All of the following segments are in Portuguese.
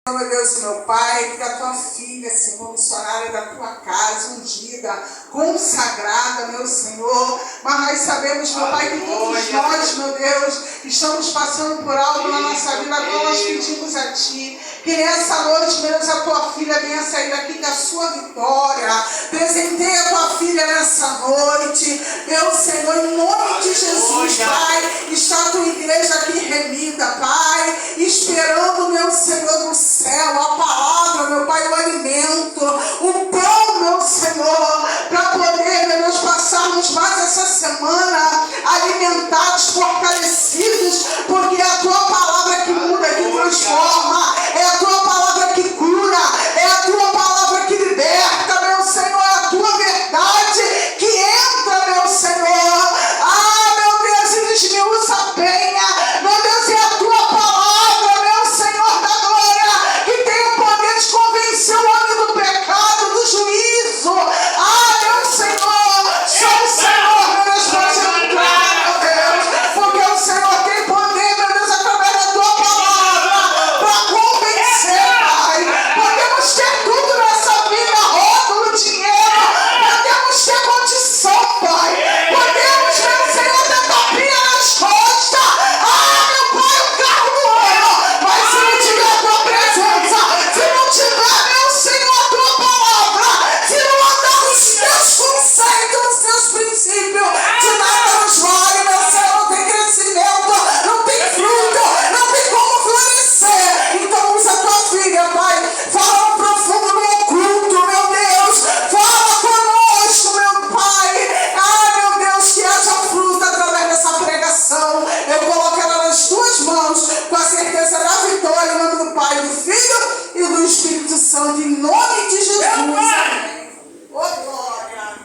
Meu Deus, meu Pai, que a tua filha, Senhor, missionária da tua casa, ungida, consagrada, meu Senhor. Mas nós sabemos, meu Pai, que todos nós, meu Deus, estamos passando por algo na nossa vida, agora nós pedimos a Ti, que nessa noite, meu Deus, a tua filha venha sair daqui da sua vitória. Presenteia a tua filha nessa noite, meu Senhor, em nome de Jesus, Pai. Está a tua igreja aqui remida, Pai, esperando, meu Senhor, do céu, a palavra, meu Pai, o alimento, o pão, meu Senhor, para poder, meu Deus, passarmos mais essa semana alimentados, fortalecidos, porque é a tua palavra que muda, que transforma, é a tua palavra que cura, é a tua palavra que liberta, meu Senhor, é a tua verdade que entra, meu Senhor. Ah, meu Deus, e desmiuça a penha, meu Deus, é a tua palavra, meu Senhor da glória, que tem o poder de convencer o homem do pecado, do juízo. Ah, meu Senhor, só o Senhor, meu Deus, pode entrar, meu Deus, porque o Senhor tem poder, meu Deus, através da tua palavra, para convencer, Pai. Podemos ter tudo nessa vida, rótulo, dinheiro, podemos ter condição, Pai. Podemos, meu Senhor, ter tapinha nas costas. Ah, meu Pai, o carro do ano, mas se não tiver a tua presença, se não tiver, meu Senhor, a tua palavra, se não andar nos teus conceitos, nos teus princípios, de nada nos vale, meu Senhor, não tem crescimento, não tem fruto, não tem como florescer. Então usa a tua filha, Pai, fala no profundo, no oculto, meu Deus, fala conosco, meu Pai. Ah, meu Deus, que haja fruto através dessa pregação. Eu coloco ela nas tuas mãos, com a certeza da vitória, em nome do Pai, do Filho e do Espírito Santo, em nome de Jesus. Amém. Oh, glória.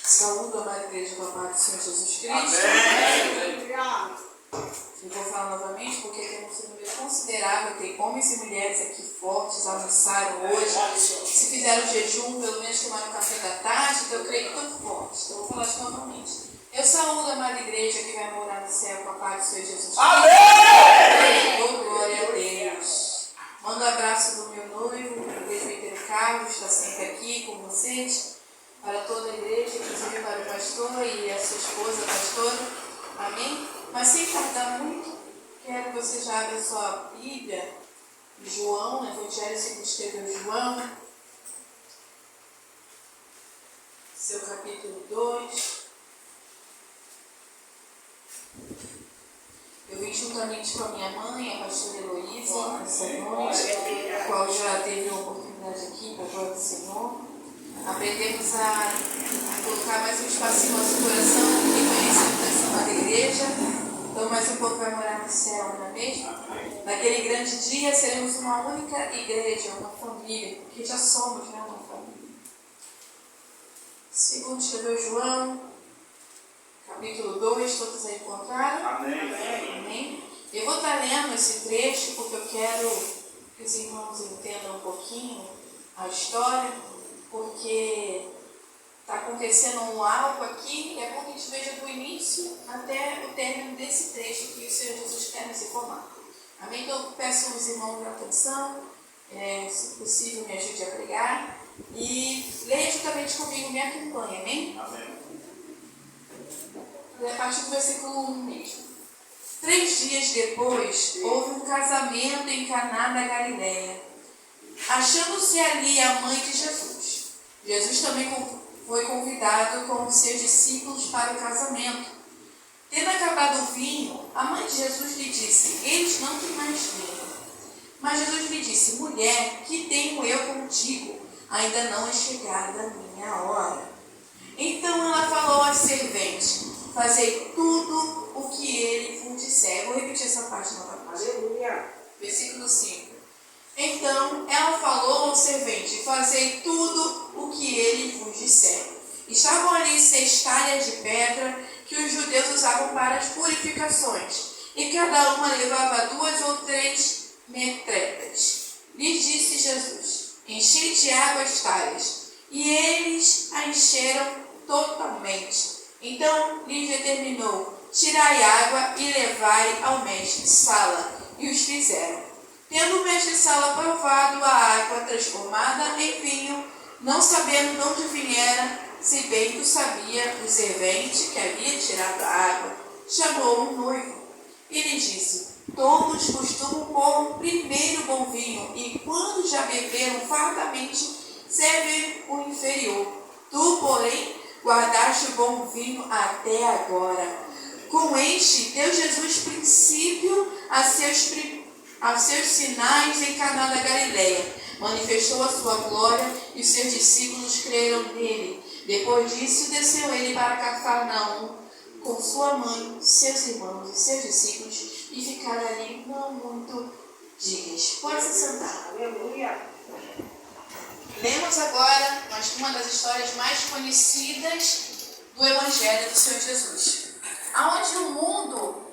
Saúde, amada igreja, com a paz do Senhor Jesus Cristo. Amém. Eu vou falar novamente porque temos um número considerável. Tem homens e mulheres aqui fortes, almoçaram hoje. Se fizeram jejum, pelo menos tomaram café da tarde, então eu creio que estão fortes. Então eu vou falar isso novamente. Eu saúdo a amada igreja que vai morar no céu com a paz do Senhor Jesus Cristo. Amém. Oh, glória a Deus. Mando um abraço do meu noivo, o presbítero Carlos, está sempre aqui com vocês. Para toda a igreja, inclusive para o pastor e a sua esposa, a pastora. Amém? Mas sem tardar muito, quero que você já abra sua Bíblia, João, Evangelho segundo escreveu João, seu capítulo 2. Eu vim juntamente com a minha mãe, a pastora Heloísa, essa noite, a qual já teve a oportunidade aqui, para a glória do Senhor. Aprendemos a colocar mais um espacinho no nosso coração e conhecemos essa amada igreja. Então, mais um pouco vai morar no céu, não é mesmo? Naquele grande dia, seremos uma única igreja, uma família, porque já somos, né, uma família. Segundo escreveu João, capítulo 2, todos aí encontraram? Amém. Amém. Eu vou estar lendo esse trecho porque eu quero que os irmãos entendam um pouquinho a história, porque está acontecendo algo aqui e é bom que a gente veja do início até o término desse trecho que o Senhor Jesus quer nos informar. Amém? Então eu peço aos irmãos de atenção, se possível me ajude a pregar e leia juntamente comigo, me acompanhe, amém? Amém. A partir do versículo 1 mesmo. 3 dias depois, houve um casamento em Caná da Galileia. Achando-se ali a mãe de Jesus. Jesus também foi convidado com os seus discípulos para o casamento. Tendo acabado o vinho, a mãe de Jesus lhe disse: eles não têm mais vinho. Mas Jesus lhe disse: mulher, que tenho eu contigo? Ainda não é chegada a minha hora. Então ela falou aos serventes: fazei tudo o que ele vos disser. Vou repetir essa parte novamente. Aleluia. Versículo 5. Então ela falou ao servente: fazei tudo o que ele vos disser. Estavam ali 6 talhas de pedra que os judeus usavam para as purificações, e cada uma levava 2 ou 3 metretas. Lhes disse Jesus: enchei de água as talhas. E eles a encheram totalmente. Então lhes determinou: tirai água e levai ao mestre Sala. E os fizeram. Tendo o mestre-sala provado a água transformada em vinho, não sabendo de onde viera, se bem que o sabia o servente que havia tirado a água, chamou um noivo e lhe disse: todos costumam pôr primeiro o bom vinho, e quando já beberam fartamente, servem o inferior. Tu, porém, guardaste o bom vinho até agora. Com este, deu Jesus princípio a seus sinais em Caná da Galileia. Manifestou a sua glória e os seus discípulos creram nele. Depois disso, desceu ele para Cafarnaum com sua mãe, seus irmãos e seus discípulos, e ficaram ali não muito dias. Pode se sentar. Aleluia. Lemos agora uma das histórias mais conhecidas do Evangelho do Senhor Jesus. Aonde o mundo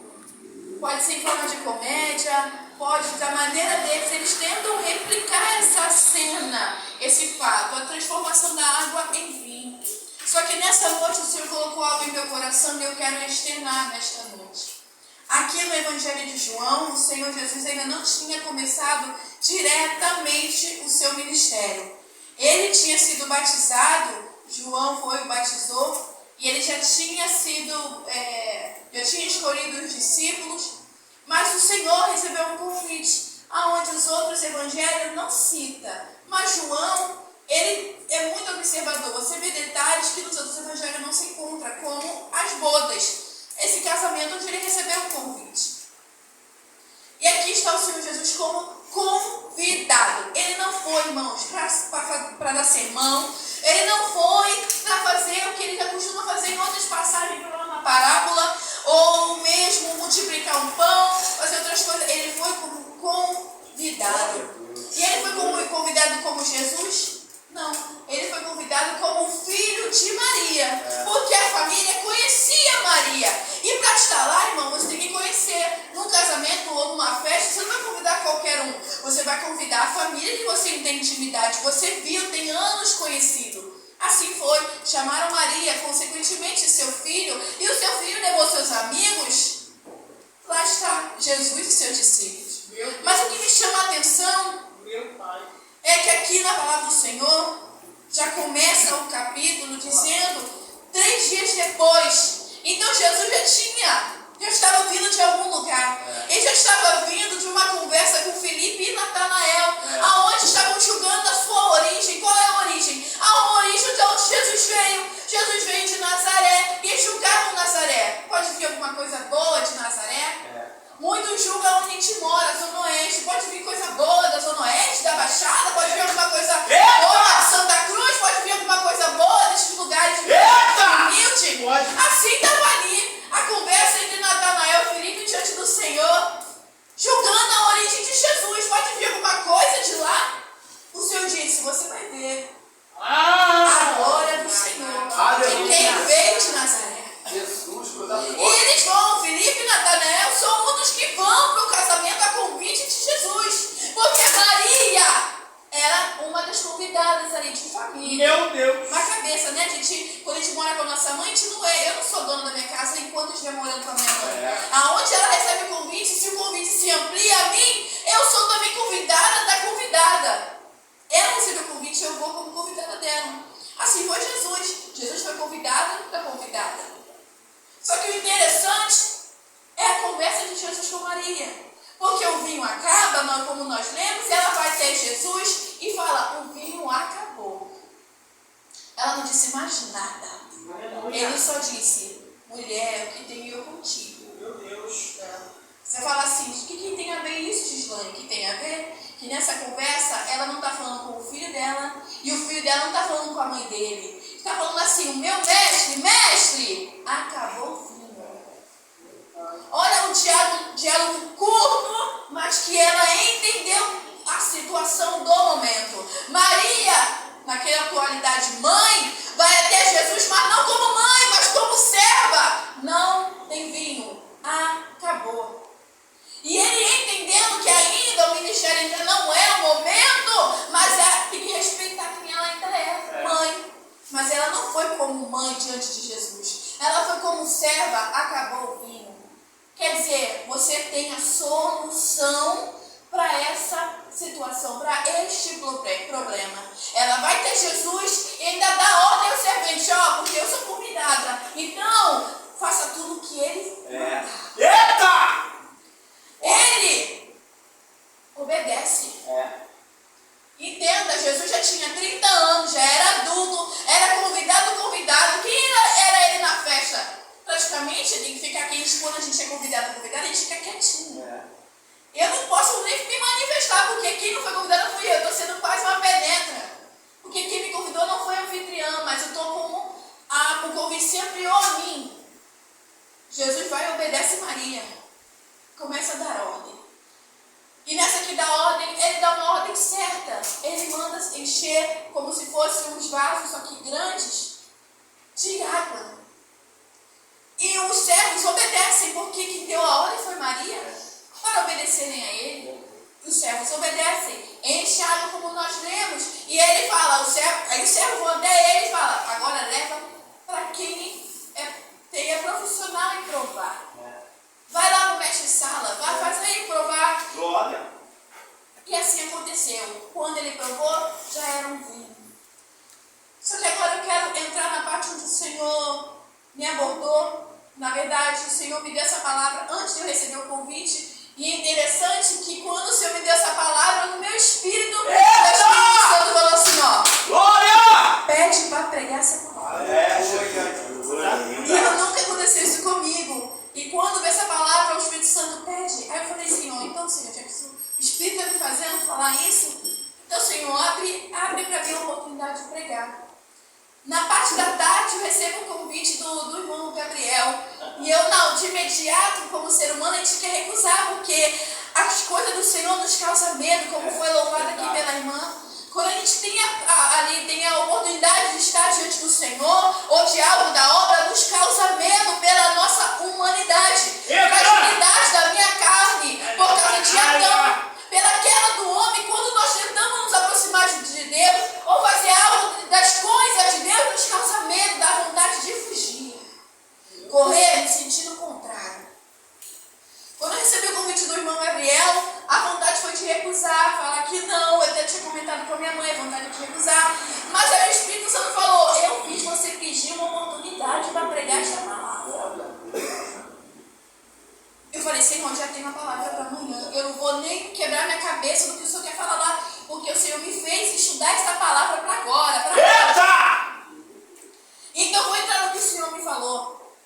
pode ser em forma de comédia, pode, da maneira deles, eles tentam replicar essa cena, esse fato, a transformação da água em vinho. Só que nessa noite o Senhor colocou algo em meu coração e eu quero externar nesta noite. Aqui no Evangelho de João, o Senhor Jesus ainda não tinha começado diretamente o seu ministério. Ele tinha sido batizado, João foi o batizou, e ele já tinha escolhido os discípulos, mas o Senhor recebeu um convite, aonde os outros evangelhos não cita. Mas João, ele é muito observador. Você vê detalhes que nos outros evangelhos não se encontra, como as bodas, esse casamento onde ele recebeu um convite. E aqui está o Senhor Jesus como convidado. Ele não foi, irmãos, para dar sermão. Ele não foi para fazer o que ele já costuma fazer em outras passagens, para uma parábola, ou mesmo multiplicar um pão, fazer outras coisas. Ele foi como convidado. E ele foi convidado como Jesus? Não. Ele foi convidado como filho de Maria, porque a família conhecia Maria. E para estar lá, irmão, você tem que conhecer. Num casamento ou numa festa, você não vai convidar qualquer um. Você vai convidar a família que você tem intimidade, você viu, tem anos conhecido. Assim foi. Chamaram Maria, consequentemente seu filho, e o seu filho levou seus amigos. Lá está Jesus e seus discípulos. Mas o que me chama a atenção é que aqui na palavra do Senhor já começa o capítulo dizendo 3 dias depois. Então Jesus já estava vindo de algum lugar. Ele já estava vindo de uma conversa com Filipe e Natanael, aonde estavam julgando a sua origem. Qual é a origem? A origem de onde Jesus veio. Jesus veio de Nazaré e julgavam Nazaré. Pode vir alguma coisa boa de Nazaré? Muitos julgam onde a gente mora, Zona Oeste. Pode vir coisa boa da Zona Oeste, da Baixada. Pode vir alguma coisa boa de Santa Cruz. Pode vir alguma coisa boa desses lugares humildes. Assim estava ali a conversa entre Natanael e Filipe diante do Senhor, julgando a origem de Jesus. Pode vir alguma coisa de lá? O Senhor disse: você vai ver a glória do Senhor, de quem veio de Nazaré. E eles vão, Filipe e Natanael são um dos que vão para o casamento a convite de Jesus, porque Maria era uma das convidadas ali de família. Meu Deus! Na cabeça, né? Quando a gente mora com a nossa mãe, a gente não é. Eu não sou dona da minha casa enquanto eu estiver morando com a minha mãe. Aonde ela recebe o convite, se o convite se amplia a mim, eu sou também convidada da convidada. Ela recebeu o convite, eu vou como convidada dela. Assim foi Jesus. Jesus foi convidado da convidada. Só que o interessante é a conversa de Jesus com Maria. Porque o vinho acaba, como nós lemos, ela vai até Jesus e fala: o vinho acabou. Ela não disse mais nada. Ele só disse: mulher, o que tenho eu contigo? Meu Deus! Você fala assim: o que tem a ver isso, Gislaine? O que tem a ver? Que nessa conversa ela não está falando com o filho dela e o filho dela não está falando com a mãe dele. Está falando assim: o meu mestre, acabou o vinho. Olha um diálogo curto, mas que ela entendeu a situação do momento. Maria, naquela atualidade mãe, vai até Jesus, mas não como mãe, mas como serva. Não tem vinho, acabou. E ele entendendo que ainda o ministério ainda não é o momento, mas tem que respeitar quem ela ainda é, mãe. Mas ela não foi como mãe diante de Jesus. Ela foi como serva, acabou o vinho. Quer dizer, você tem a solução para essa situação, para este problema. Ela vai ter Jesus e ainda dá ordem ao servente, ó, porque eu sou convidada. Então, faça tudo o que ele manda. Eita! Ele obedece. Entenda, Jesus já tinha 30 anos, já era adulto, era convidado. Quem era ele na festa? Praticamente tem que ficar quente. Quando a gente é convidado, a gente fica quietinho. Eu não posso nem me manifestar, porque quem não foi convidado fui eu. Estou sendo quase uma penetra. Porque quem me convidou não foi a anfitriã, mas eu estou como o convite se ampliou a mim. Jesus vai e obedece Maria. Começa a dar ordem. E nessa que dá ordem, ele dá uma ordem certa. Ele manda encher como se fossem uns vasos, só que grandes, de água. E os servos obedecem, porque quem deu a ordem foi Maria, para obedecerem a ele. Os servos obedecem, enche a água como nós lemos. E ele fala, aí o servo vai até ele e fala, agora leva para quem é profissional em provar. Vai lá no mestre-sala, vai fazer provar. Glória. E assim aconteceu. Quando ele provou, já era um vinho. Só que agora eu quero entrar na parte onde o Senhor me abordou. Na verdade, o Senhor me deu essa palavra antes de eu receber o convite. E é interessante que quando o Senhor me deu essa palavra, no meu espírito, o Espírito Santo falou assim, ó. Glória! Pede para pregar essa palavra. E eu nunca aconteceu isso comigo. E quando veio essa palavra, o Espírito Santo pede. Aí eu falei, Senhor, então, Senhor, já que o Espírito está me fazendo falar isso, então, Senhor, abre para mim a oportunidade de pregar. Na parte da tarde, eu recebo um convite do irmão Gabriel. E eu, não, de imediato, como ser humano, a gente quer recusar, porque as coisas do Senhor nos causam medo, como foi louvado aqui pela irmã. Quando a gente tem a oportunidade de estar diante do Senhor, ou de algo da obra, nos causa medo pela nossa humanidade, fragilidade da minha carne, por causa de Adão, pela queda do homem. Quando nós tentamos nos aproximar de Deus, ou fazer algo das coisas de Deus, nos causa medo, dá vontade de fugir, correr no sentido contrário. Quando eu recebi o convite do irmão Gabriel, a vontade foi de recusar, falar que não. Eu até tinha comentado com a minha mãe, a vontade de recusar. Mas aí o Espírito Santo falou, eu fiz você pedir uma oportunidade para pregar esta palavra. Eu falei, Senhor, já tem uma palavra para amanhã. Eu não vou nem quebrar minha cabeça do que o Senhor quer falar lá, porque o Senhor me fez estudar esta palavra para agora. Então eu vou entrar no que o Senhor me falou.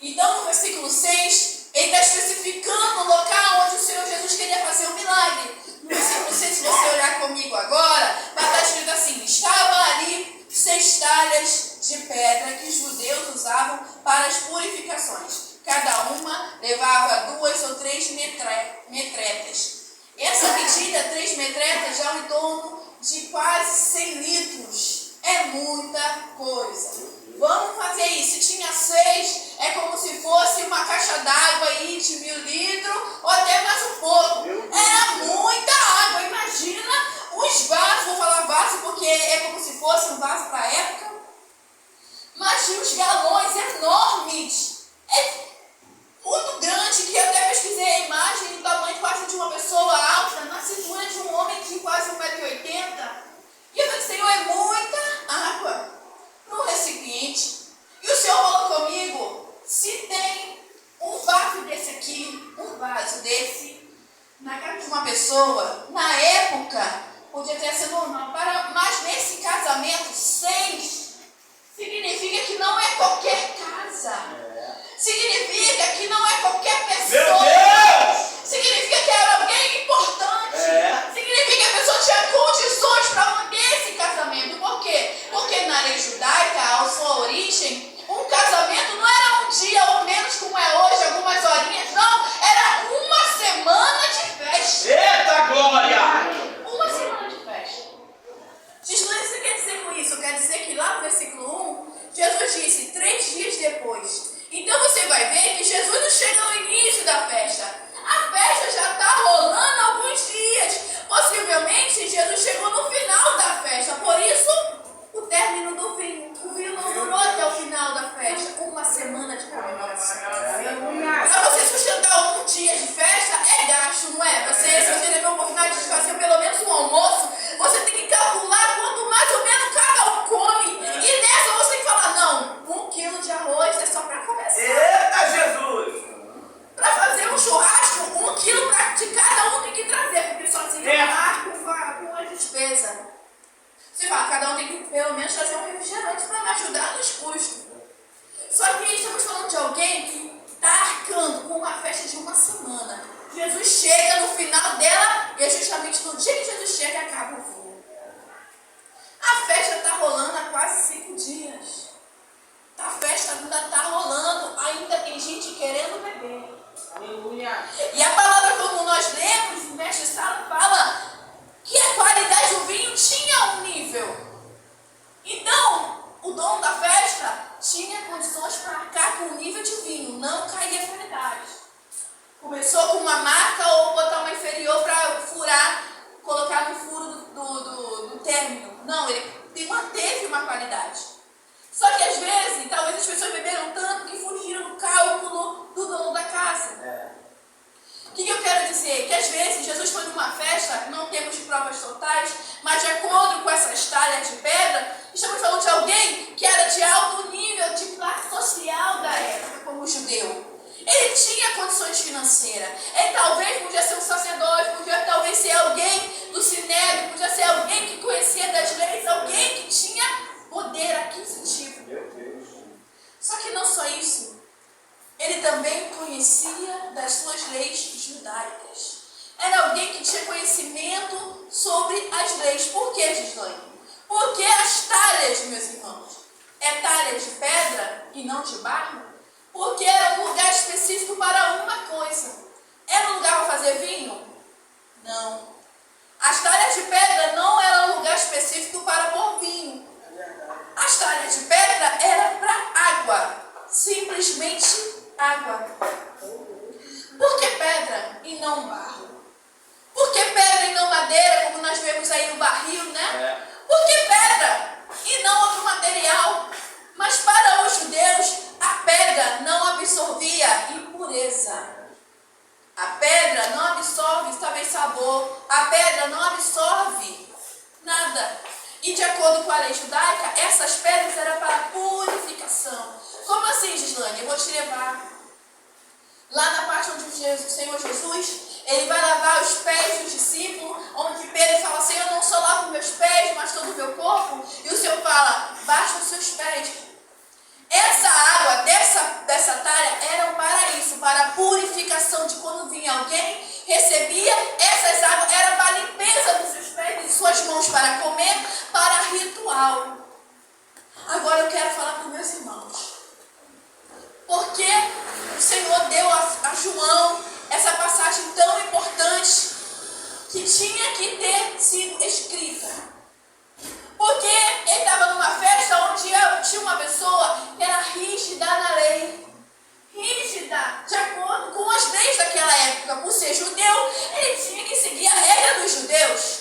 Então no versículo 6, ele está especificando o local onde o Senhor Jesus queria fazer o milagre. No versículo 6, se você olhar comigo agora, vai estar escrito assim, estava ali 6 talhas de pedra que os judeus usavam para as purificações. Cada uma levava 2 ou 3 metretas. Essa medida, 3 metretas, já é em torno de quase 100 litros. É muita coisa. Vamos fazer isso. Se tinha 6, é como se fosse uma caixa d'água aí de 1000 litros, ou até mais um pouco. Era muita água. Imagina os vasos, vou falar vaso porque é como se fosse um vaso para a época. Imagina os galões enormes. É muito grande, que eu até pesquisei a imagem do tamanho quase de uma pessoa alta, na cintura de um homem de quase 1,80 m. E eu falei, Senhor, é muita água no recipiente. E o Senhor falou comigo, se tem um vaso desse aqui, um vaso desse, na casa de uma pessoa, na época, podia até ser normal, mas nesse casamento, 6, significa que não é qualquer casa. Significa que não é qualquer pessoa. Meu Deus! Significa que era alguém importante. Significa que a pessoa tinha condições para manter esse casamento. Por quê? Porque na lei judaica, a sua origem, um casamento não era um dia ou menos como é hoje, algumas horinhas, não. Era uma semana de festa. Eita glória! Uma semana de festa. Jesus, o que quer dizer com isso? Quer dizer que lá no versículo 1, Jesus disse 3 dias depois. Então você vai ver que Jesus não chega no início da festa. A festa já está rolando alguns dias. Possivelmente Jesus chegou no final da festa. Por isso, o término do vinho. O vinho não durou até o final da festa. Uma semana de comemoração. Para você sustentar um dia de festa, é gasto, não é? Se você teve a oportunidade de fazer pelo menos Jesus chega no final dela e é justamente no dia que Jesus chega acaba o vinho. A festa está rolando há quase 5 dias. A festa ainda está rolando, ainda tem gente querendo beber. Aleluia. E a palavra, como nós lemos, o mestre Sala fala que a qualidade do vinho tinha um nível. Então, o dono da festa tinha condições para arcar com o nível de vinho, não cair a qualidade. Começou com uma marca ou botar uma inferior para furar, colocar no furo do término. Não, ele manteve uma qualidade. Só que às vezes, talvez as pessoas beberam tanto que fugiram do cálculo do dono da casa. O que eu quero dizer? Que às vezes Jesus foi numa festa, não temos provas totais, mas de acordo com essas talhas de pedra, estamos falando de alguém que era de alto nível, de classe social da época, como judeu. Ele tinha condições financeiras. Ele talvez podia ser um sacerdote, podia talvez ser alguém do sinédrio, podia ser alguém que conhecia das leis, alguém que tinha poder aquisitivo. Só que não só isso. Ele também conhecia das suas leis judaicas. Era alguém que tinha conhecimento sobre as leis. Por que, Gislaine? Porque as talhas, meus irmãos, é talha de pedra e não de barro? Porque era um lugar específico para uma coisa. Era um lugar para fazer vinho? Não. As talhas de pedra não eram um lugar específico para pôr vinho. As talhas de pedra eram para água. Simplesmente água. Por que pedra e não barro? Por que pedra e não madeira, como nós vemos aí no barril, né? Por que pedra e não outro material? Mas para os judeus, a pedra não absorvia impureza. A pedra não absorve talvez sabor. A pedra não absorve nada. E de acordo com a lei judaica, essas pedras eram para purificação. Como assim, Gislaine? Eu vou te levar. Lá na parte onde o Senhor Jesus, ele vai lavar os pés dos discípulos, onde Pedro fala, Senhor, eu não só lavo meus pés, mas todo o meu corpo. E o Senhor fala, basta os seus pés. Essa água dessa talha era para isso, para a purificação de quando vinha alguém, recebia essas águas, era para a limpeza dos seus pés e de suas mãos, para comer, para ritual. Agora eu quero falar para os meus irmãos. Porque o Senhor deu a João essa passagem tão importante que tinha que ter sido escrita. Porque ele estava numa festa onde tinha uma pessoa que era rígida na lei. Rígida, de acordo com as leis daquela época. Por ser judeu, ele tinha que seguir a regra dos judeus.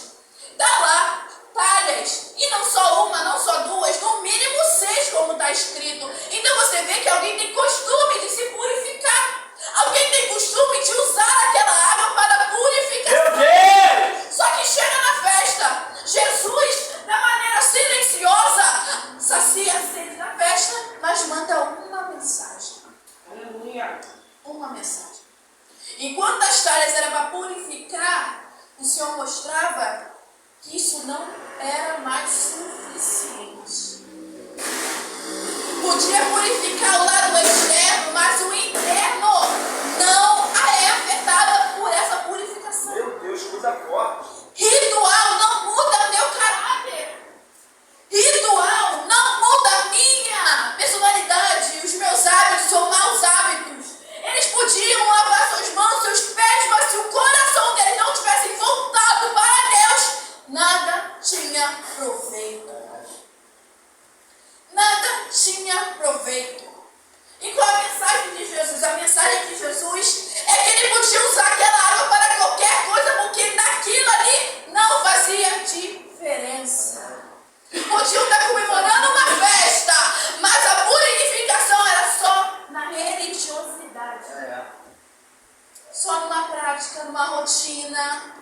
Dá lá talhas, e não só uma, não só duas, no mínimo 6, como está escrito. Então você vê que alguém tem costume de se purificar. Alguém tem costume de usar aquela água para purificação. Meu Deus! Só que chega na festa, Jesus, da maneira silenciosa, sacia a sede da festa, mas manda uma mensagem. Aleluia. Uma mensagem. Enquanto as talhas eram para purificar, o Senhor mostrava que isso não era mais suficiente. Podia purificar o lado externo, mas o interno não é afetado por essa purificação. Meu Deus, coisa forte. Ritual não muda meu caráter. Ritual não muda a minha personalidade, os meus hábitos ou maus hábitos. Eles podiam lavar suas mãos, seus pés, mas se o coração deles não tivesse voltado para Deus, nada tinha proveito. Nada tinha proveito. E qual a mensagem de Jesus? A mensagem de Jesus é que ele podia usar aquela água para qualquer coisa, porque naquilo ali não fazia diferença. Podiam estar comemorando uma festa, mas a purificação era só na religiosidade. Só numa prática, numa rotina.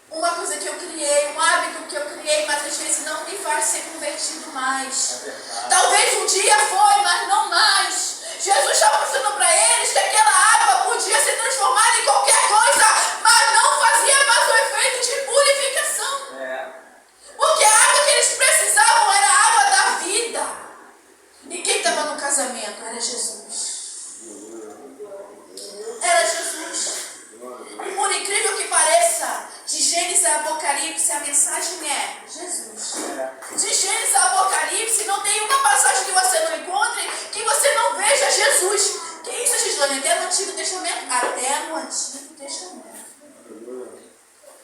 Uma coisa que eu criei, um hábito que eu criei, mas às vezes não me faz ser convertido mais. Talvez um dia foi, mas não mais. Jesus estava mostrando para eles que aquela água podia ser transformada em qualquer coisa, mas não fazia mais o efeito de purificação. Porque a água que eles precisavam era a água da vida. E quem estava no casamento era Jesus. Era Jesus. De Gênesis a Apocalipse, a mensagem é Jesus. De Gênesis a Apocalipse, não tem uma passagem que você não encontre que você não veja Jesus. Que isso, Gislane? Até no Antigo Testamento? Até no Antigo Testamento.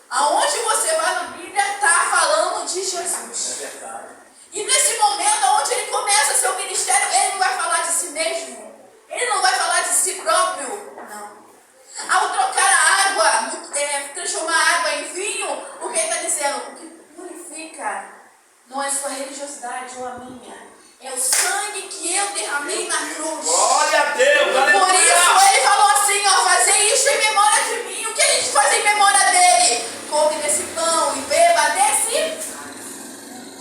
Aonde você vai na Bíblia, está falando de Jesus. É verdade. E nesse momento, onde ele começa seu ministério, ele não vai falar de si mesmo. Ele não vai falar de si próprio. Não. Ao trocar a água, transformar a água em vinho, o que ele está dizendo? O que purifica não é sua religiosidade ou a minha. É o sangue que eu derramei na cruz. Glória a Deus, aleluia. Por isso ele falou assim, ó, fazer isso em memória de mim. O que a gente faz em memória dele? Come desse pão e beba desse.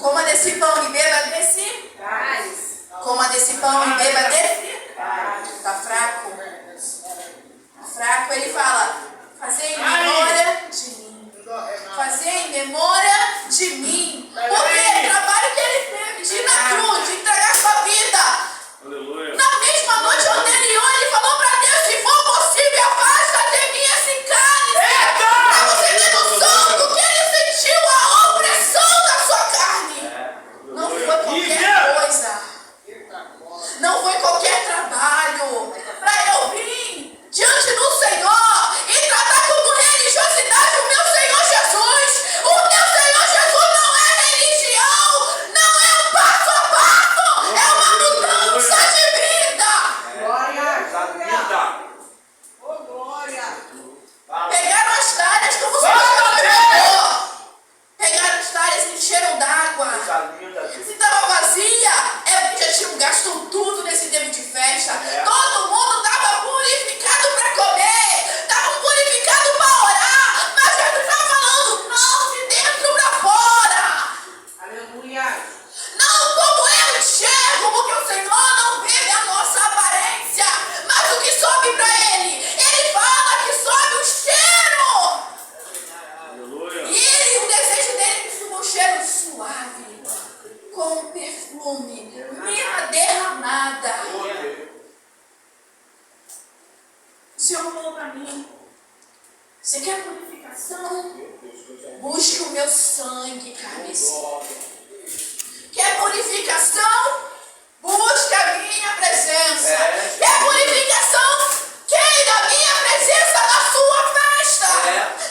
Coma desse pão e beba desse. Coma desse pão e beba desse. Tá fraco? Tá fraco? Ele fala, fazer em memória de mim. Fazer em memória de mim. Porque o trabalho que ele teve de ir na cruz, de entregar sua vida. Aleluia. Na mesma noite anterior, ele falou para Deus, se for possível, afasta de mim esse cálice. Para você ter noção do que ele sentiu, a opressão da sua carne. Não foi qualquer coisa. Não foi qualquer trabalho. Para eu vir diante do Senhor e tratar como religiosidade o meu Senhor Jesus. O meu Senhor Jesus não é religião, não é um passo a passo, é uma mudança de vida. Glória. Oh, glória. Pegaram as talhas como se fosse. Pegaram as talhas e encheram d'água. Se estava vazia, é porque já tinham gasto tudo nesse tempo de festa. Todo mundo estava purificado para comer, estava purificado para orar, mas Jesus estava falando, não de dentro para fora. Aleluia. Não como eu enxergo, porque o Senhor não vê a nossa aparência, mas o que sobe para Ele. Ele fala que sobe o cheiro. Aleluia. E o desejo dele é que suba um cheiro suave, com perfume, mirra derramada. O Senhor falou para mim, você quer purificação? Busque o meu sangue, carniceiro. Quer purificação? Busque a minha presença. Quer purificação? Queira a minha presença na sua festa.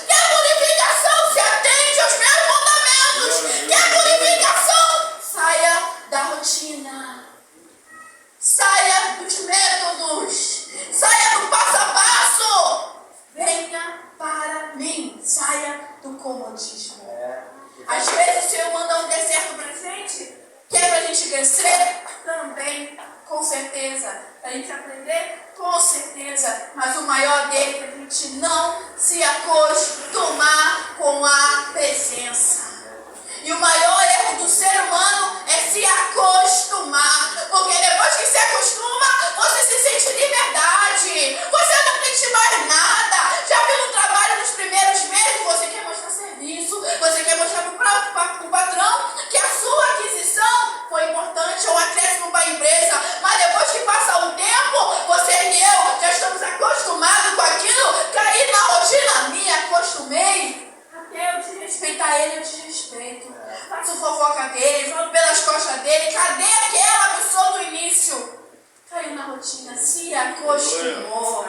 Quer purificação? Se atende aos meus mandamentos. Quer purificação? Saia da rotina. Saia dos métodos. Saia do passo a passo. Venha para mim. Saia do comodismo. Às vezes o Senhor manda um deserto pra gente, que é pra gente crescer também, com certeza. Pra gente aprender, com certeza. Mas o maior dele é pra gente não se acostumar com a presença. E o maior erro do ser humano é se acostumar. Porque depois que se acostuma, você se sente liberdade. Você não sente mais nada. Já viu no trabalho nos primeiros meses, você quer mostrar serviço, você quer mostrar para o patrão que a sua aquisição foi importante ou acréscimo para a empresa. Mas depois que passa um tempo, você e eu já estamos acostumados com aquilo. Caí na rotina minha, acostumei. Até eu desrespeitar ele, eu desrespeito. Faço fofoca dele, falo pelas costas dele. Cadê aquela pessoa do início? Caiu na rotina, se acostumou.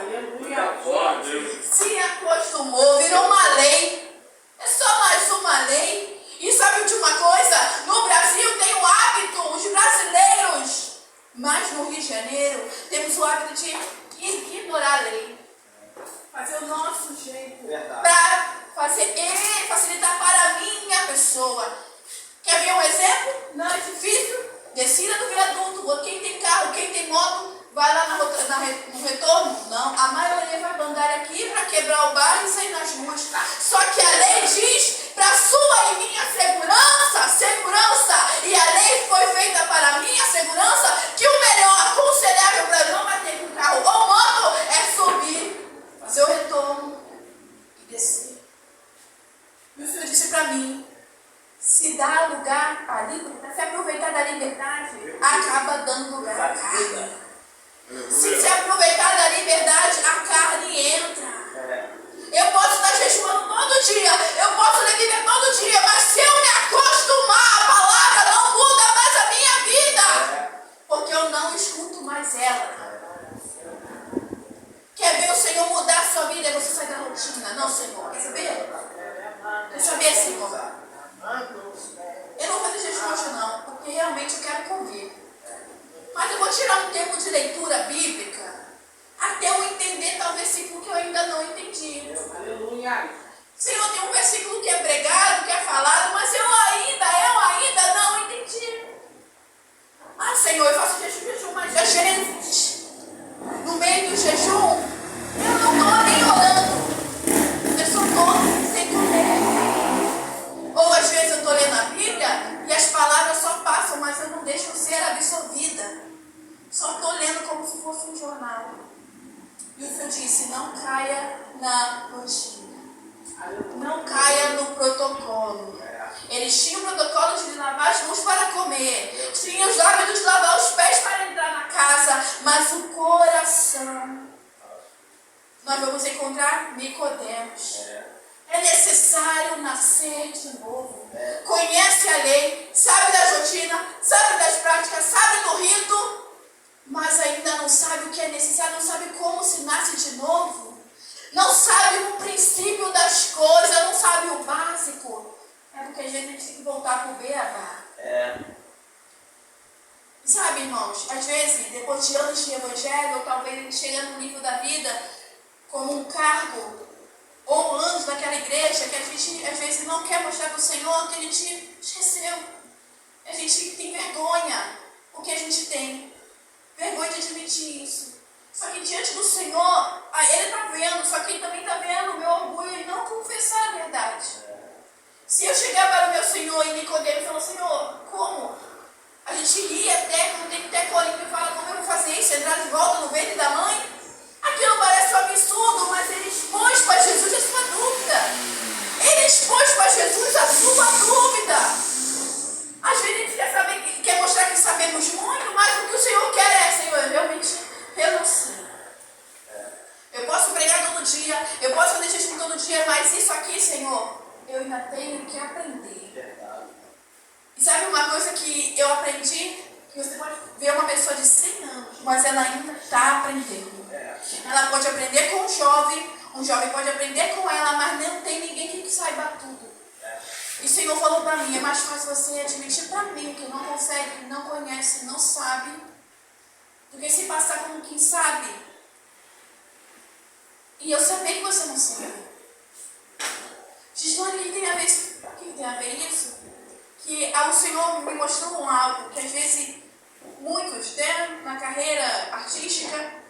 Se acostumou, virou uma lei. É só mais uma lei. E sabe de uma coisa? No Brasil tem o hábito, os brasileiros, mas no Rio de Janeiro, temos o hábito de ignorar a lei. Fazer o nosso jeito. Para facilitar para a minha pessoa. Quer ver um exemplo? Não é difícil? Descida do viaduto. Quem tem carro, quem tem moto, vai lá no retorno? Não. A maioria vai andar aqui para quebrar o bar e sair nas ruas. Só que a lei diz para sua e minha segurança. E a lei foi feita para a minha segurança que o melhor aconselhável para não bater com carro ou moto é subir, fazer o retorno e descer. E o Senhor disse para mim, se dá lugar ali, para se aproveitar da liberdade, acaba dando lugar à carne. Se aproveitar da liberdade, a carne entra. Eu posso estar jejuando todo dia, eu posso ler Bíblia todo dia, mas se eu me acostumar, a palavra não muda mais a minha vida. Porque eu não escuto mais ela. Quer ver o Senhor mudar a sua vida e você sair da rotina? Não, Senhor. Quer saber? Quer saber, Senhor? Eu não vou fazer jejum hoje não, porque realmente eu quero comer. Mas eu vou tirar um tempo de leitura bíblica até eu entender tal versículo que eu ainda não entendi. Aleluia. Senhor, tem um versículo que é pregado, que é falado, mas eu ainda não entendi. Ah, Senhor, eu faço jejum, mas às vezes, no meio do jejum, eu não estou nem orando. Eu só estou sem comer. Ou às vezes eu estou lendo a Bíblia e as palavras só passam, mas eu não deixo ser absorvida. Só estou lendo como se fosse um jornal. E o Senhor disse, não caia na rotina. Não caia no protocolo. Eles tinham o protocolo de lavar as mãos para comer. Tinham os hábitos de lavar os pés para entrar na casa. Mas o coração, nós vamos encontrar Nicodemos. É necessário nascer de novo. Conhece a lei, sabe da rotina, sabe das práticas, sabe do rito, mas ainda não sabe o que é necessário, não sabe como se nasce de novo. Não sabe o princípio das coisas, não sabe o básico. É porque às vezes a gente tem que voltar para o beabá. Sabe, irmãos, às vezes, depois de anos de evangelho, ou talvez a gente chega no nível da vida como um cargo, ou anos naquela igreja, que a gente às vezes não quer mostrar para o Senhor que a gente esqueceu. A gente tem vergonha, o que a gente tem. Vergonha de admitir isso. Só que diante do Senhor, Ele está vendo, só que Ele também está vendo o meu orgulho em não confessar a verdade. Se eu chegar para o meu Senhor e Nicodemo e falar, Senhor, como? A gente ri até, quando tem até Coríntios e fala, como eu vou fazer isso? Entrar de volta no ventre da mãe? Aquilo parece um absurdo, mas Ele expôs para Jesus a sua dúvida. Ele expôs para Jesus a sua dúvida. Às vezes a gente quer saber, quer mostrar que sabemos muito, mas o que o Senhor quer é, Senhor, eu não sei. Eu posso pregar todo dia, eu posso fazer jejum todo dia, mas isso aqui, Senhor, eu ainda tenho que aprender. E sabe uma coisa que eu aprendi? Que você pode ver uma pessoa de 100 anos, mas ela ainda está aprendendo. Ela pode aprender com um jovem pode aprender com ela, mas não tem ninguém que saiba tudo. E o Senhor falou para mim, é mais fácil você admitir para mim que não consegue, não conhece, não sabe, do que se passar como quem sabe. E eu saber que você não sabe. Gislane, o que tem a ver isso? Que o Senhor me mostrou algo que às vezes muitos, né, na carreira artística,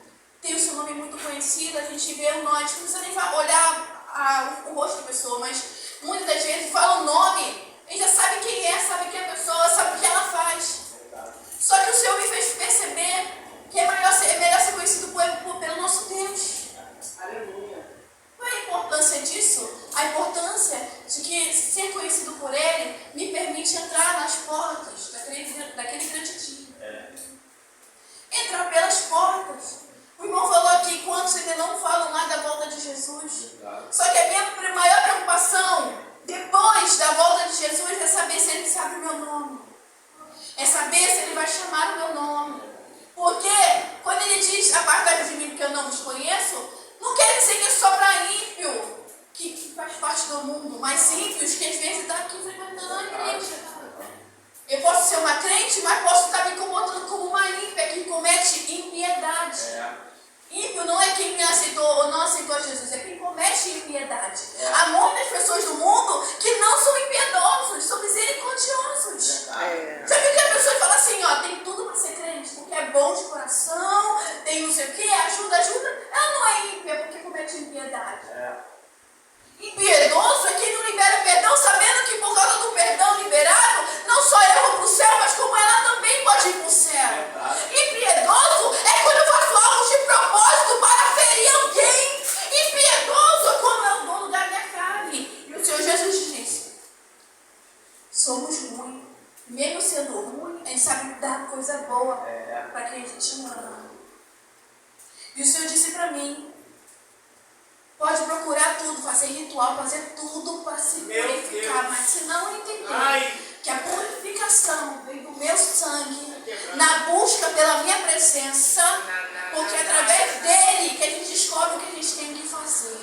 tem o seu nome muito conhecido, a gente vê o nome, a gente não precisa nem olhar o rosto da pessoa, mas muitas das vezes fala o nome, a gente já sabe quem é, sabe quem é a pessoa, sabe o que ela faz. Só que o Senhor me fez perceber que é melhor ser conhecido pelo nosso Deus. Aleluia. Qual é a importância disso? A importância de que ser conhecido por Ele me permite entrar nas portas daquele grande dia. Entrar pelas portas. O irmão falou aqui, quantos ainda não falam lá da volta de Jesus? Só que a minha maior preocupação, depois da volta de Jesus, é saber se Ele sabe o meu nome. É saber se Ele vai chamar o meu nome. Porque quando Ele diz, apartai-vos de mim que eu não vos conheço, não quer dizer que é só para ímpio, que faz parte do mundo, mas ímpios que às vezes estão aqui frequentando a igreja. Eu posso ser uma crente, mas posso estar me comportando como uma ímpia que comete impiedade. Ímpio não é quem aceitou ou não aceitou Jesus, é quem comete impiedade. Há muitas pessoas no mundo que não são impiedosos, são misericordiosos. Já viu que a pessoa fala assim, ó, tem tudo para ser crente, porque é bom de coração, tem não sei o que, ajuda. Ela não é ímpia porque comete impiedade. Impiedoso é quem não libera perdão, sabendo que por causa do perdão liberado, não só eu vou para o céu, mas como ela também pode ir para o céu. Impiedoso é quando eu faço algo de propósito para ferir alguém. Impiedoso é quando é o dono da minha carne. E o Senhor Jesus disse, somos ruins. Mesmo sendo ruim, a gente sabe dar coisa boa para quem a gente ama. E o Senhor disse para mim, Pode procurar tudo, fazer ritual, fazer tudo para se purificar, mas se não entender que a purificação vem do meu sangue, na busca pela minha presença, porque é através dele que a gente descobre o que a gente tem que fazer.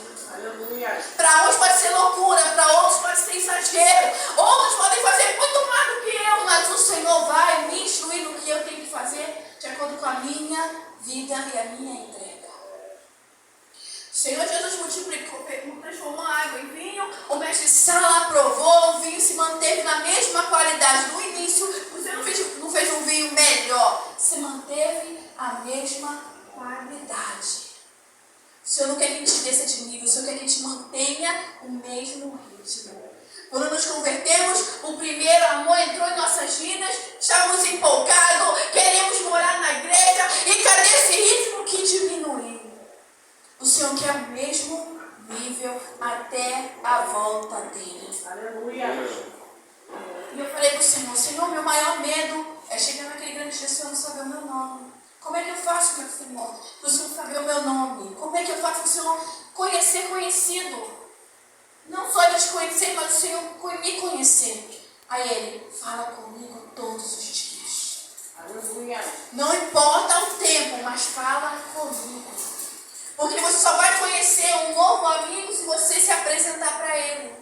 Para uns pode ser loucura, para outros pode ser exagero, outros podem fazer muito mais do que eu, mas o Senhor vai me instruir no que eu tenho que fazer de acordo com a minha vida e a minha entrega. O Senhor Jesus multiplicou, transformou a água em vinho, o mestre Sala provou, o vinho se manteve na mesma qualidade do início. Você não fez um vinho melhor, se manteve a mesma qualidade. O Senhor não quer que a gente desça de nível, o Senhor quer que a gente mantenha o mesmo ritmo. Quando nos convertemos, o primeiro amor entrou em nossas vidas, estávamos empolgados, queremos morar na igreja, e cadê esse ritmo que diminuiu? O Senhor quer o mesmo nível até a volta dele. Aleluia. E eu falei para o Senhor, Senhor, meu maior medo é chegar naquele grande dia e o Senhor não saber o meu nome. Como é que eu faço, meu Senhor, para o Senhor saber o meu nome? Como é que eu faço para o Senhor ser conhecido? Não só de te conhecer, mas o Senhor me conhecer. Aí ele, fala comigo todos os dias. Aleluia. Não importa o tempo, mas fala comigo. Porque você só vai conhecer um novo amigo se você se apresentar para ele.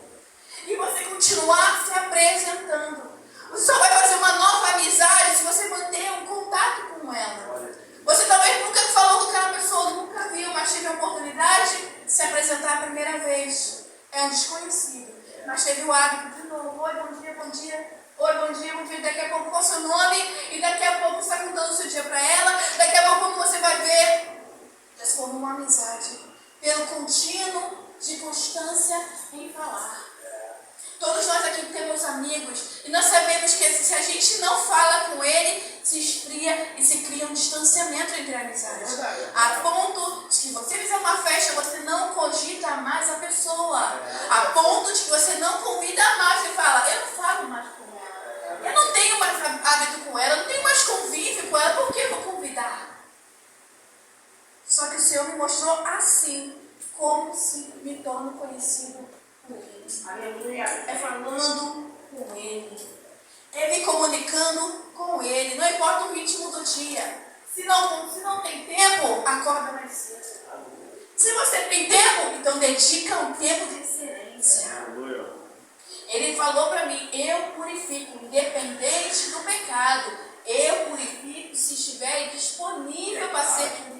E você continuar se apresentando. Você só vai fazer uma nova amizade se você manter um contato com ela. Você talvez nunca falou com aquela pessoa, nunca viu, mas teve a oportunidade de se apresentar a primeira vez. É um desconhecido. Mas teve o hábito de novo. Oi, bom dia, bom dia. Oi, bom dia, bom dia. Daqui a pouco qual o seu nome? E daqui a pouco você vai contando o seu dia para ela. Daqui a pouco você vai ver. Transforma uma amizade pelo contínuo de constância em falar. Todos nós aqui temos amigos e nós sabemos que se a gente não fala com ele, se esfria e se cria um distanciamento entre amizades. A ponto de que você fizer uma festa, você não cogita mais a pessoa. A ponto de que você não convida mais e fala, eu não falo mais com ela. Eu não tenho mais hábito com ela, eu não tenho mais convívio com ela, por que eu vou convidar? Só que o Senhor me mostrou assim, como se me torno conhecido por Ele. Aleluia. É falando com Ele. É me comunicando com Ele. Não importa o ritmo do dia. Se não tem tempo, acorda mais cedo. Se você tem tempo, então dedica um tempo de excelência. Aleluia. Ele falou para mim, eu purifico, independente do pecado. Eu purifico se estiver disponível para ser purificado.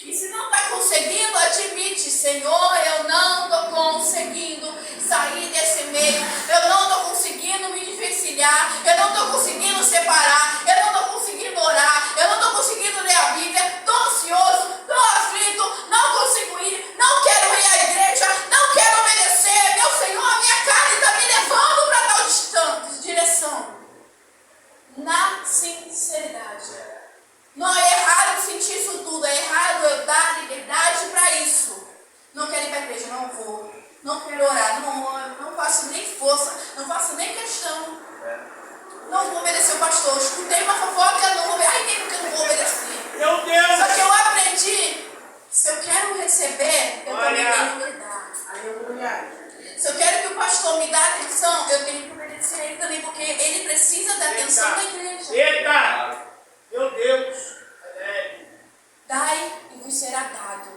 E se não está conseguindo, admite, Senhor, eu não estou conseguindo sair desse meio, eu não estou conseguindo me desvencilhar, eu não estou conseguindo separar, eu não estou conseguindo orar, eu não estou conseguindo ler a Bíblia, estou ansioso, estou aflito, não consigo ir, não quero ir à igreja, não quero obedecer, meu Senhor, a minha carne está me levando para tal direção. Na sinceridade. Não é errado sentir isso tudo, é errado eu dar liberdade para isso. Não quero ir para a igreja, não vou. Não quero orar, não oro, não faço nem força, não faço nem questão. Não vou obedecer o pastor. Escutei uma fofoca, não vou obedecer. Ai, nem porque eu não vou obedecer. Meu Deus! Só que eu aprendi, se eu quero receber, eu também tenho que dar. Se eu quero que o pastor me dê atenção, eu tenho que obedecer a ele também, porque ele precisa da atenção da igreja. Eita! Meu Deus! Dai e vos será dado.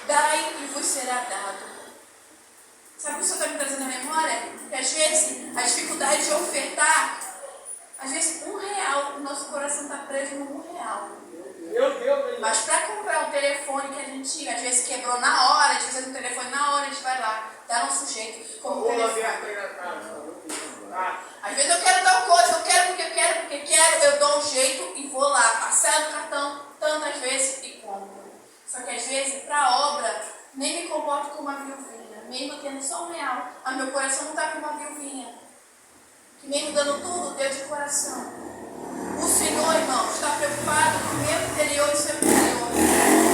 Dai e vos será dado. Sabe o que o Senhor está me trazendo na memória? Que às vezes a dificuldade de ofertar, às vezes R$1, o nosso coração está preso no R$1. Meu Deus! Mas para comprar um telefone que a gente às vezes quebrou na hora, às vezes um telefone na hora, a gente vai lá, dá nosso jeito. Como telefone. Às vezes eu quero tal coisa, eu quero porque quero, eu dou um jeito e vou lá, parcelo no cartão tantas vezes e compro. Só que às vezes, para a obra, nem me comporto como uma viuvinha, mesmo tendo só R$1, mas meu coração não está como uma viuvinha, que mesmo dando tudo, deu de coração. O Senhor, irmão, está preocupado com o meu interior e o seu interior,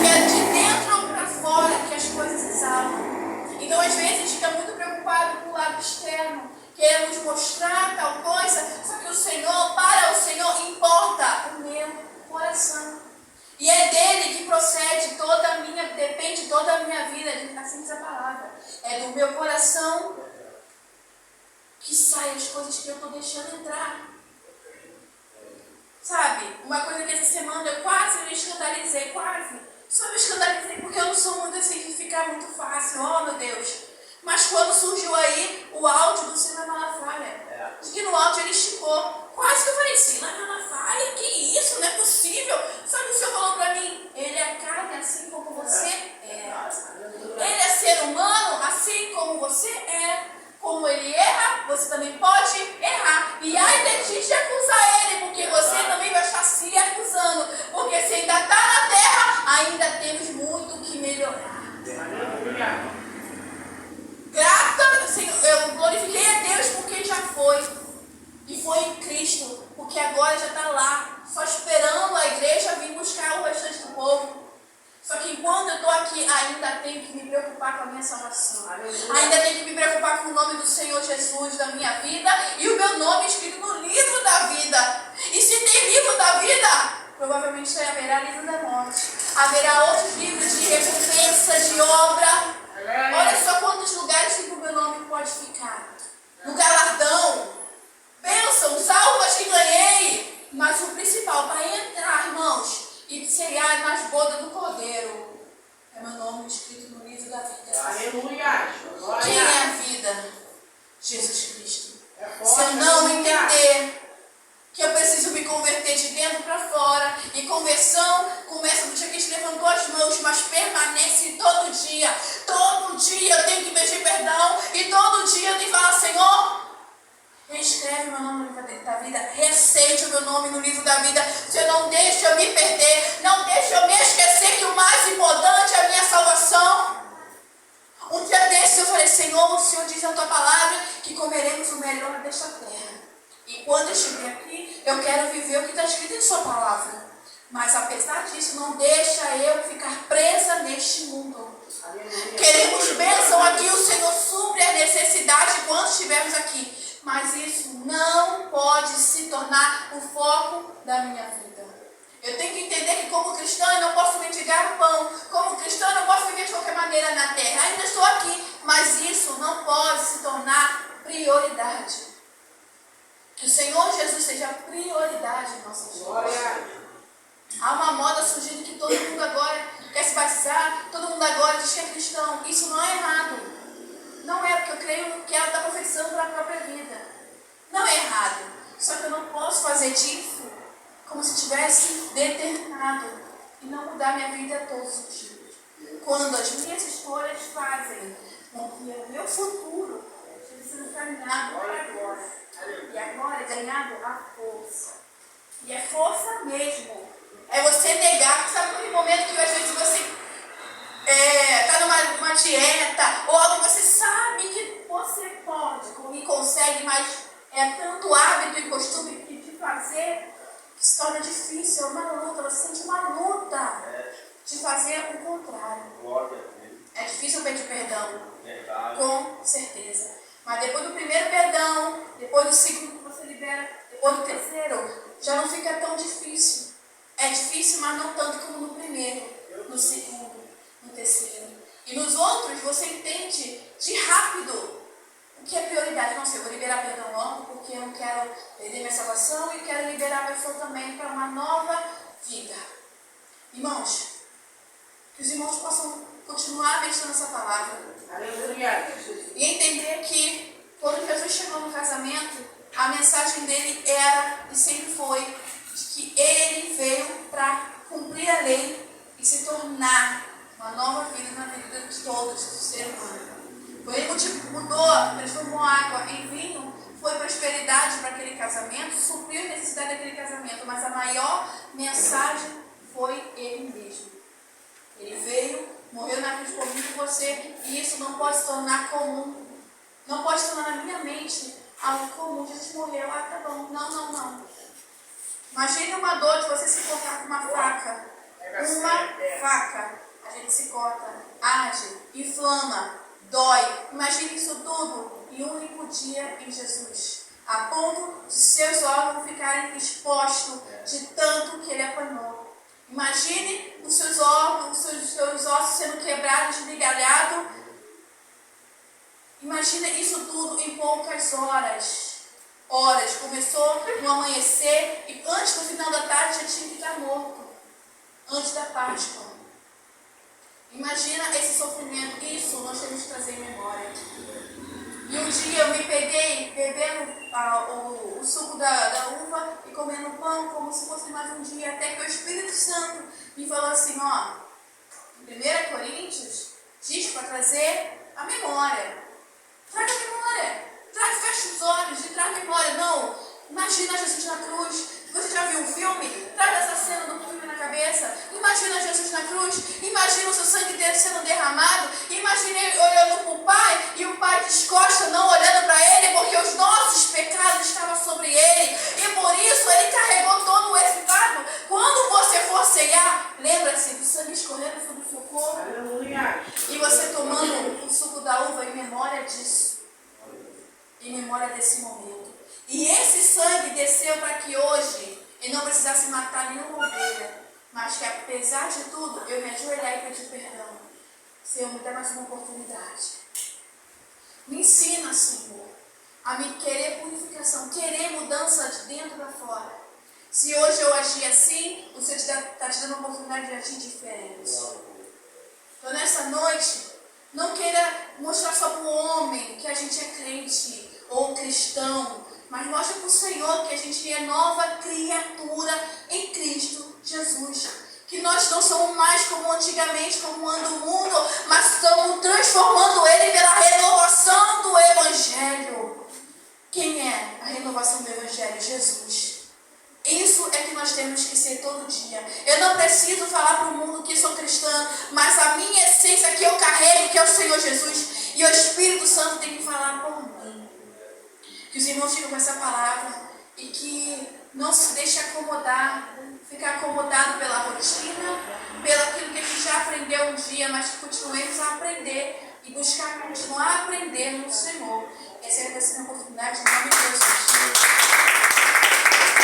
que é de dentro para fora que as coisas exalam. Então, às vezes, a gente fica muito preocupado com o lado externo. Queremos mostrar tal coisa, só que para o Senhor importa o meu coração. E é dele que procede depende toda a minha vida, assim diz a palavra. É do meu coração que saem as coisas que eu estou deixando entrar. Sabe, uma coisa que essa semana eu quase me escandalizei, quase. Só me escandalizei porque eu não sou muito assim de ficar muito fácil, oh meu Deus. Mas quando surgiu aí o áudio do Silas Malafaia, que no áudio ele esticou, quase que eu falei, Silas Malafaia, que isso, não é possível. Sabe o que o Senhor falou pra mim? Ele é carne assim como você é. Ele é ser humano assim como você é. Como ele erra, você também pode errar. E ai de ti te acusar ele, porque você também vai estar se acusando. Porque se ainda está na terra, ainda temos muito que melhorar. Grata, Senhor, eu glorifiquei a Deus porque já foi. E foi em Cristo, porque agora já está lá, só esperando a igreja vir buscar o restante do povo. Só que enquanto eu estou aqui, ainda tenho que me preocupar com a minha salvação. Ainda tenho que me preocupar com o nome do Senhor Jesus da minha vida e o meu nome escrito no livro da vida. E se tem livro da vida, provavelmente haverá livro da morte. Haverá outros livros de recompensa, de obra. Olha só quantos lugares que o meu nome pode ficar. No galardão, bênçãos, almas que ganhei. Mas o principal, para entrar, irmãos, e cear nas bodas do Cordeiro, é meu nome escrito no livro da vida. Aleluia! Quem é a vida? Jesus Cristo. Se eu não entender que eu preciso me converter de dentro para fora, e conversão começa do dia que a gente levantou as mãos, mas permanece todo dia. Todo dia eu tenho que pedir perdão, e todo dia eu tenho que falar, Senhor, reescreve meu nome no livro da vida, reaceite o meu nome no livro da vida. Você não deixa eu me perder, não deixa eu me esquecer que o mais importante é a minha salvação. Um dia desses eu falei, Senhor, o Senhor diz na tua palavra que comeremos o melhor desta terra. E quando eu estiver aqui, eu quero viver o que está escrito em sua palavra. Mas apesar disso, não deixa eu ficar presa neste mundo. Queremos bênção aqui, o Senhor supre a necessidade quando estivermos aqui. Mas isso não pode se tornar o foco da minha vida. Eu tenho que entender que como cristã eu não posso mendigar o pão. Como cristã eu não posso viver de qualquer maneira na terra. Ainda estou aqui, mas isso não pode se tornar prioridade. Que o Senhor Jesus seja prioridade em nossas vidas. Há uma moda surgindo que todo mundo agora quer se batizar, todo mundo agora diz que é cristão. Isso não é errado. Não é, porque eu creio que ela está profetizando para a própria vida. Não é errado. Só que eu não posso fazer disso como se tivesse determinado e não mudar minha vida todos os dias. Quando as minhas escolhas fazem com que o meu futuro esteja sendo caminhado para agora. E agora é ganhado a força. E é força mesmo. É você negar, sabe aquele momento que às vezes você está numa dieta, ou algo que você sabe que você pode e consegue, mas é tanto hábito e costume que de fazer que se torna difícil, é uma luta, você sente uma luta de fazer o contrário. É difícil pedir perdão, com certeza. Mas depois do primeiro perdão, depois do segundo que você libera, depois do terceiro, já não fica tão difícil. É difícil, mas não tanto como no primeiro, no segundo, no terceiro. E nos outros você entende de rápido o que é prioridade. Não sei, eu vou liberar perdão logo porque eu não quero perder minha salvação e quero liberar a pessoa também para uma nova vida. Irmãos, que os irmãos possam continuar meditando essa palavra. Aleluia. E entender que quando Jesus chegou no casamento, a mensagem dele era e sempre foi de que ele veio para cumprir a lei e se tornar uma nova vida na vida de todos, do ser humano. Quando ele mudou, transformou água em vinho, foi prosperidade para aquele casamento, supriu a necessidade daquele casamento, mas a maior mensagem foi ele mesmo. Ele veio, morreu na cruz por mim e por você, e isso não pode se tornar comum. Não pode se tornar na minha mente algo comum. Jesus morreu, tá bom. Não. Imagine uma dor de você se cortar com uma faca. Uma faca. A gente se corta, arde, inflama, dói. Imagine isso tudo em um único dia em Jesus. A ponto de seus órgãos ficarem expostos de tanto que ele apanhou. Imagine os seus órgãos, os seus ossos sendo quebrados, esmigalhados. Imagina isso tudo em poucas horas. Começou no amanhecer e antes do final da tarde já tinha que estar morto. Antes da Páscoa. Imagina esse sofrimento. Isso nós temos que trazer em memória. E um dia eu me peguei bebendo o suco da uva e comendo pão como se fosse mais um dia, até que o Espírito Santo me falou assim, ó, 1 Coríntios diz para trazer a memória. Traga a memória. Fecha os olhos e traga a memória. Não, imagina Jesus na cruz. Você já viu um filme? Traga essa cena do filme na cabeça. Imagina Jesus na cruz. Imagina o seu sangue dele sendo derramado. Imagina ele olhando para o Pai e o Pai descosta, não olhando para ele, porque os nossos pecados estavam sobre ele. E por isso ele carregou todo esse fardo. Quando você for ceiar, lembra-se do sangue escorrendo sobre o seu corpo. Aleluia. E você tomando o suco da uva em memória disso. Em memória desse momento. E esse sangue desceu para que hoje ele não precisasse matar nenhuma ovelha, mas que apesar de tudo, eu me ajoelhar e pedir perdão. Senhor, me dá mais uma oportunidade. Me ensina, Senhor, a me querer purificação, querer mudança de dentro para fora. Se hoje eu agir assim, o Senhor está te dando a oportunidade de agir diferente. Então nessa noite, não queira mostrar só para o homem que a gente é crente ou cristão, mas mostra para o Senhor que a gente é nova criatura em Cristo Jesus. Que nós não somos mais como antigamente, como anda o mundo, mas estamos transformando ele pela renovação do Evangelho. Quem é a renovação do Evangelho? Jesus. Isso é que nós temos que ser todo dia. Eu não preciso falar para o mundo que sou cristã, mas a minha essência que eu carrego, que é o Senhor Jesus, e o Espírito Santo tem que falar por mim. Que os irmãos ficam com essa palavra e que não se deixe acomodar, ficar acomodado pela rotina, pelo aquilo que a gente já aprendeu um dia, mas que continuemos a aprender